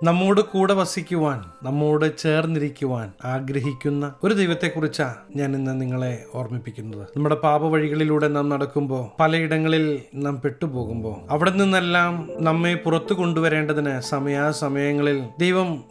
നമ്മോട് കൂടെ വസിക്കുവാൻ, നമ്മോട് ചേർന്നിരിക്കുവാൻ ആഗ്രഹിക്കുന്ന ഒരു ദൈവത്തെക്കുറിച്ചാണ് ഞാൻ ഇന്ന് നിങ്ങളെ ഓർമ്മിപ്പിക്കുന്നത്. നമ്മുടെ പാപവഴികളിലൂടെ നാം നടക്കുമ്പോൾ, പലയിടങ്ങളിൽ നാം പെട്ടുപോകുമ്പോൾ, അവിടെ നിന്നെല്ലാം നമ്മെ പുറത്തു കൊണ്ടുവരേണ്ടതിന് സമയാസമയങ്ങളിൽ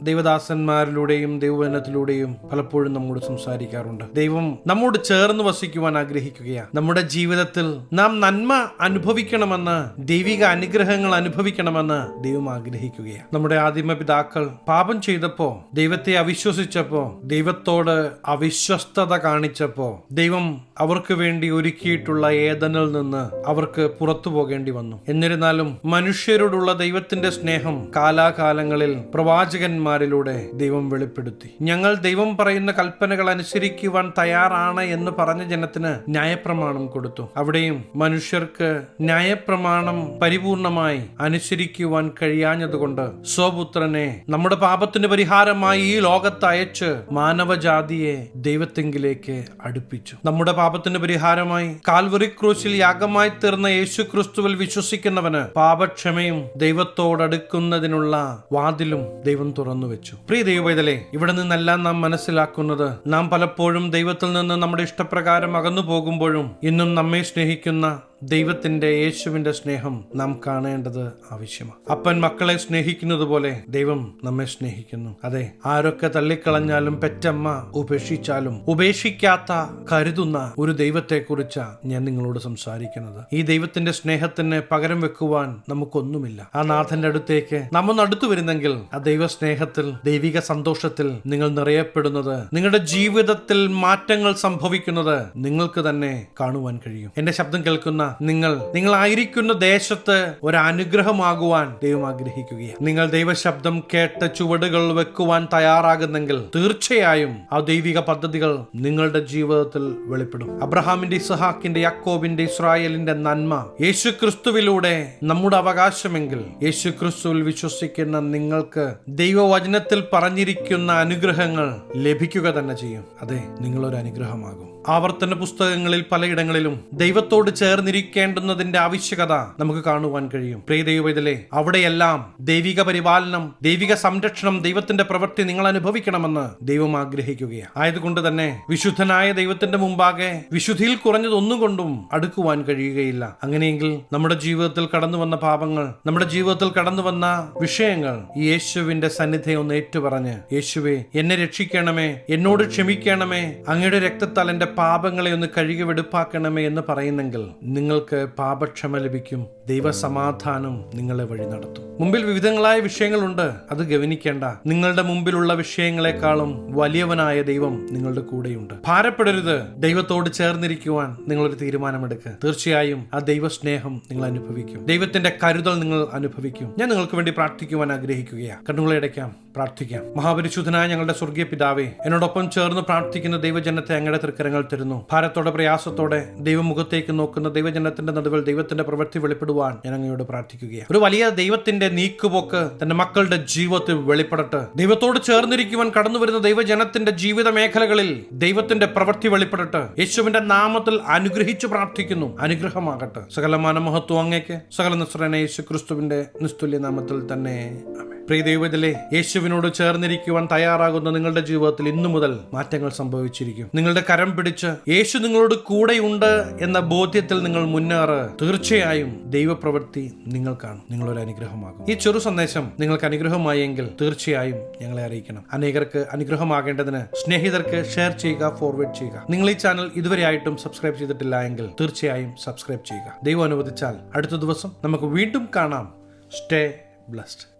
ദൈവദാസന്മാരിലൂടെയും ദൈവവചനത്തിലൂടെയും പലപ്പോഴും നമ്മോട് സംസാരിക്കാറുണ്ട്. ദൈവം നമ്മോട് ചേർന്ന് വസിക്കുവാൻ ആഗ്രഹിക്കുകയാണ്. നമ്മുടെ ജീവിതത്തിൽ നാം നന്മ അനുഭവിക്കണമെന്ന്, ദൈവിക അനുഗ്രഹങ്ങൾ അനുഭവിക്കണമെന്ന് ദൈവം ആഗ്രഹിക്കുകയാണ്. നമ്മുടെ ആദിമ പിതാക്കൾ പാപം ചെയ്തപ്പോ, ദൈവത്തെ അവിശ്വസിച്ചപ്പോ, ദൈവത്തോട് അവിശ്വസ്തത കാണിച്ചപ്പോ, ദൈവം അവർക്ക് വേണ്ടി ഒരുക്കിയിട്ടുള്ള ഏദനിൽ നിന്ന് അവർക്ക് പുറത്തു പോകേണ്ടി വന്നു. എന്നിരുന്നാലും മനുഷ്യരോടുള്ള ദൈവത്തിന്റെ സ്നേഹം കാലാകാലങ്ങളിൽ പ്രവാചകന്മാരിലൂടെ ദൈവം വെളിപ്പെടുത്തി. ഞങ്ങൾ ദൈവം പറയുന്ന കൽപ്പനകൾ അനുസരിക്കുവാൻ തയ്യാറാണ് എന്ന് പറഞ്ഞ ജനത്തിന് ന്യായപ്രമാണം കൊടുത്തു. അവിടെയും മനുഷ്യർക്ക് ന്യായപ്രമാണം പരിപൂർണമായി അനുസരിക്കുവാൻ കഴിയാഞ്ഞതുകൊണ്ട് സ്വപുത്രനെ നമ്മുടെ പാപത്തിന് പരിഹാരമായി ഈ ലോകത്ത് അയച്ച് മാനവജാതിയെ ദൈവത്തെങ്കിലേക്ക് അടുപ്പിച്ചു. നമ്മുടെ പാപത്തിന് പരിഹാരമായി കാൽവറി ക്രൂശിൽ യാഗമായി തീർന്ന യേശു ക്രിസ്തുവിൽ വിശ്വസിക്കുന്നവന് പാപക്ഷമയും ദൈവത്തോടടുക്കുന്നതിനുള്ള വാതിലും ദൈവം തുറന്നു വെച്ചു. പ്രിയ ദൈവവേദലേ, ഇവിടെ നിന്നെല്ലാം നാം മനസ്സിലാക്കുന്നത്, നാം പലപ്പോഴും ദൈവത്തിൽ നിന്ന് നമ്മുടെ ഇഷ്ടപ്രകാരം അകന്നു പോകുമ്പോഴും ഇന്നും നമ്മെ സ്നേഹിക്കുന്ന ദൈവത്തിന്റെ, യേശുവിന്റെ സ്നേഹം നാം കാണേണ്ടത് ആവശ്യമാണ്. അപ്പൻ മക്കളെ സ്നേഹിക്കുന്നത് പോലെ ദൈവം നമ്മെ സ്നേഹിക്കുന്നു. അതെ, ആരൊക്കെ തള്ളിക്കളഞ്ഞാലും, പെറ്റമ്മ ഉപേക്ഷിച്ചാലും ഉപേക്ഷിക്കാത്ത, കരുതുന്ന ഒരു ദൈവത്തെക്കുറിച്ചാണ് ഞാൻ നിങ്ങളോട് സംസാരിക്കുന്നത്. ഈ ദൈവത്തിന്റെ സ്നേഹത്തിന് പകരം വെക്കുവാൻ നമുക്കൊന്നുമില്ല. ആ നാഥന്റെ അടുത്തേക്ക് നാം ഒന്ന് അടുത്തു വരുന്നെങ്കിൽ, ആ ദൈവ സ്നേഹത്തിൽ, ദൈവിക സന്തോഷത്തിൽ നിങ്ങൾ നിറയപ്പെടുന്നത്, നിങ്ങളുടെ ജീവിതത്തിൽ മാറ്റങ്ങൾ സംഭവിക്കുന്നത് നിങ്ങൾക്ക് തന്നെ കാണുവാൻ കഴിയും. എന്റെ ശബ്ദം കേൾക്കുന്ന നിങ്ങളായിരിക്കുന്ന ദേശത്ത് ഒരു അനുഗ്രഹമാകുവാൻ ദൈവം ആഗ്രഹിക്കുകയാണ്. നിങ്ങൾ ദൈവശബ്ദം കേട്ട് ചുവടുകൾ വെക്കുവാൻ തയ്യാറാകുന്നെങ്കിൽ തീർച്ചയായും ആ ദൈവിക പദ്ധതികൾ നിങ്ങളുടെ ജീവിതത്തിൽ വെളിപ്പെടും. അബ്രഹാമിന്റെ, ഇസ്ഹാക്കിന്റെ, യാക്കോബിന്റെ, ഇസ്രായേലിന്റെ നന്മ യേശു ക്രിസ്തുവിലൂടെ നമ്മുടെ അവകാശമെങ്കിൽ, യേശു ക്രിസ്തുവിൽ വിശ്വസിക്കുന്ന നിങ്ങൾക്ക് ദൈവവചനത്തിൽ പറഞ്ഞിരിക്കുന്ന അനുഗ്രഹങ്ങൾ ലഭിക്കുക തന്നെ ചെയ്യും. അതെ, നിങ്ങളൊരു അനുഗ്രഹമാകും. ആവർത്തന പുസ്തകങ്ങളിൽ പലയിടങ്ങളിലും ദൈവത്തോട് ചേർന്നിരിക്കേണ്ടുന്നതിന്റെ ആവശ്യകത നമുക്ക് കാണുവാൻ കഴിയും. പ്രിയ ദൈവവേദലേ, അവിടെയെല്ലാം ദൈവിക പരിപാലനം, ദൈവിക സംരക്ഷണം, ദൈവത്തിന്റെ പ്രവൃത്തി നിങ്ങൾ അനുഭവിക്കണമെന്ന് ദൈവം ആഗ്രഹിക്കുകയാണ്. ആയതുകൊണ്ട് തന്നെ വിശുദ്ധനായ ദൈവത്തിന്റെ മുമ്പാകെ വിശുദ്ധിയിൽ കുറഞ്ഞതൊന്നുകൊണ്ടും അടുക്കുവാൻ കഴിയുകയില്ല. അങ്ങനെയെങ്കിൽ നമ്മുടെ ജീവിതത്തിൽ കടന്നു വന്ന പാപങ്ങൾ, നമ്മുടെ ജീവിതത്തിൽ കടന്നു വന്ന വിഷയങ്ങൾ യേശുവിന്റെ സന്നിധിയെ ഒന്ന് ഏറ്റുപറഞ്ഞ്, യേശുവേ എന്നെ രക്ഷിക്കണമേ, എന്നോട് ക്ഷമിക്കണമേ, അങ്ങയുടെ രക്തത്താൽ എന്റെ പാപങ്ങളെ ഒന്ന് കഴുകി വെടുപ്പാക്കണമേ എന്ന് പറയുന്നെങ്കിൽ നിങ്ങൾക്ക് പാപക്ഷമ ലഭിക്കും. ദൈവസമാധാനം നിങ്ങളെ വഴി നടത്തും. മുമ്പിൽ വിവിധങ്ങളായ വിഷയങ്ങളുണ്ട്, അത് ഗവനിക്കേണ്ട. നിങ്ങളുടെ മുമ്പിലുള്ള വിഷയങ്ങളെക്കാളും വലിയവനായ ദൈവം നിങ്ങളുടെ കൂടെയുണ്ട്. ഭാരപ്പെടരുത്. ദൈവത്തോട് ചേർന്നിരിക്കുവാൻ നിങ്ങളൊരു തീരുമാനമെടുക്കുക. തീർച്ചയായും ആ ദൈവസ്നേഹം നിങ്ങൾ അനുഭവിക്കും. ദൈവത്തിന്റെ കരുതൽ നിങ്ങൾ അനുഭവിക്കും. ഞാൻ നിങ്ങൾക്ക് വേണ്ടി പ്രാർത്ഥിക്കുവാൻ ആഗ്രഹിക്കുകയാണ്. കണ്ണുകളെ അടയ്ക്കാം, പ്രാർത്ഥിക്കാം. മഹാപരിശുദ്ധനായ ഞങ്ങളുടെ സ്വർഗീയ പിതാവേ, എന്നോടൊപ്പം ചേർന്ന് പ്രാർത്ഥിക്കുന്ന ദൈവജനത്തെ അങ്ങയുടെ തൃക്കരങ്ങൾ തരുന്നു. ഭാരത്തോടെ, പ്രയാസത്തോടെ ദൈവമുഖത്തേക്ക് നോക്കുന്ന ദൈവജനത്തിന്റെ നടുവിൽ ദൈവത്തിന്റെ പ്രവൃത്തി വെളിപ്പെടുവാൻ ഞാൻ അങ്ങയോട് പ്രാർത്ഥിക്കുകയാണ്. ഒരു വലിയ ദൈവത്തിന്റെ നീക്കുപോക്ക് തന്റെ മക്കളുടെ ജീവിതത്തിൽ വെളിപ്പെടട്ടെ. ദൈവത്തോട് ചേർന്നിരിക്കുവാൻ കടന്നു വരുന്ന ദൈവജനത്തിന്റെ ജീവിത മേഖലകളിൽ ദൈവത്തിന്റെ പ്രവൃത്തി വെളിപ്പെടട്ടെ. യേശുവിന്റെ നാമത്തിൽ അനുഗ്രഹിച്ചു പ്രാർത്ഥിക്കുന്നു. അനുഗ്രഹമാകട്ടെ. സകല മാനമഹത്വം അങ്ങേക്ക്. സകല നസ്രനായ യേശു ക്രിസ്തുവിന്റെ നിസ്തുല്യ നാമത്തിൽ തന്നെ. പ്രിയ ദൈവത്തിലെ, യേശുവിനോട് ചേർന്നിരിക്കുവാൻ തയ്യാറാകുന്ന നിങ്ങളുടെ ജീവിതത്തിൽ ഇന്നു മുതൽ മാറ്റങ്ങൾ സംഭവിച്ചിരിക്കും. നിങ്ങളുടെ കരം പിടിച്ച് യേശു നിങ്ങളോട് കൂടെയുണ്ട് എന്ന ബോധ്യത്തിൽ നിങ്ങൾ മുന്നേറ്. തീർച്ചയായും ദൈവപ്രവൃത്തി നിങ്ങൾക്കാണ്. നിങ്ങളൊരു അനുഗ്രഹമാകും. ഈ ചെറു സന്ദേശം നിങ്ങൾക്ക് അനുഗ്രഹമായെങ്കിൽ തീർച്ചയായും ഞങ്ങളെ അറിയിക്കണം. അനേകർക്ക് അനുഗ്രഹമാകേണ്ടതിന് സ്നേഹിതർക്ക് ഷെയർ ചെയ്യുക, ഫോർവേഡ് ചെയ്യുക. നിങ്ങൾ ഈ ചാനൽ ഇതുവരെയായിട്ടും സബ്സ്ക്രൈബ് ചെയ്തിട്ടില്ല എങ്കിൽ തീർച്ചയായും സബ്സ്ക്രൈബ് ചെയ്യുക. ദൈവം അനുവദിച്ചാൽ അടുത്ത ദിവസം നമുക്ക് വീണ്ടും കാണാം. Stay blessed.